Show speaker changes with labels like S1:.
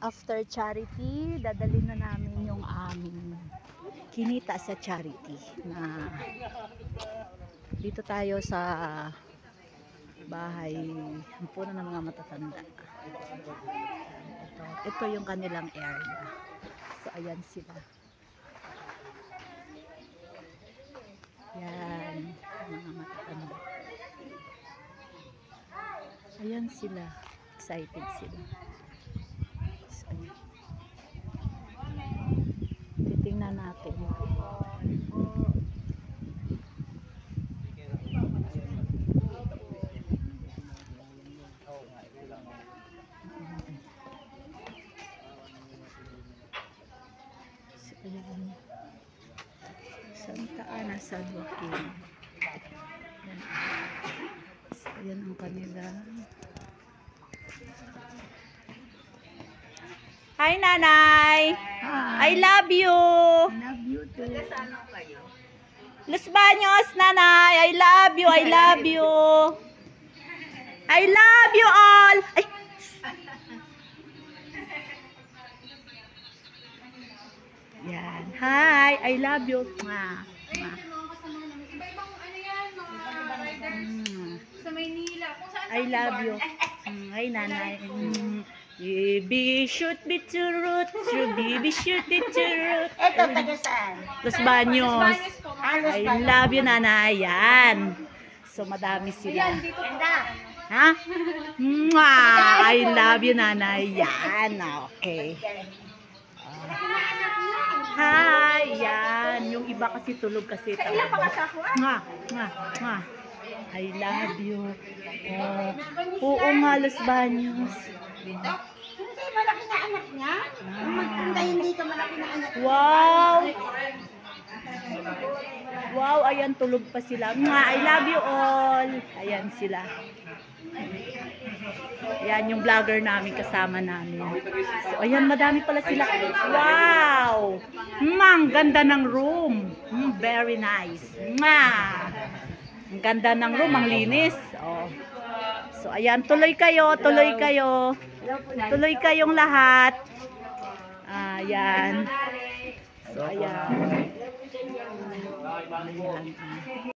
S1: After charity, dadalhin na namin yung aming kinita sa charity. Na dito tayo sa bahay puno ng mga matatanda. Ito yung kanilang area. So ayan sila. Yan, mga matatanda. Ayan sila. Excited sila. Titingnan natin. Ayan. Santa Ana San Joaquin. Ayan ang kanila. Hi, Nanay! Hi. I love you!
S2: Love you too.
S1: Los Baños, Nanay! I love you! I love you! I love you all! Ay! Yan. Hi! I love you! Mwah. Mwah.
S2: Iba-ibang ano yan, mga riders sa Maynila. Kung saan
S1: I love you. Hi, Nanay. Baby shoot me to root, baby shoot me to root.
S2: Ito, taga saan?
S1: Los Baños. I love you, Nanay. Yan. So, madami sila. Ha? Mwah! I love you, Nanay. Yan. Okay. Hi. Yan. Yung iba kasi tulog kasi.
S2: Ilan pa kasi ako?
S1: Mwah. Mwah. Mwah. I love you. Oo nga, Los Baños.
S2: Hindi, malaki na anak niya. Magpunta hindi ka malaki na anak niya.
S1: Wow! Wow, ayan, tulog pa sila. Mwah, I love you all. Ayan sila. Yan yung vlogger namin, kasama namin. So, ayan, madami pala sila. Wow! Ang ganda ng room. Very nice. Ang ganda ng room, ang linis. Oh. So, ayan, tuloy kayo, tuloy kayo. Tuloy kayong lahat. Ayan. So, ayan. Ayan.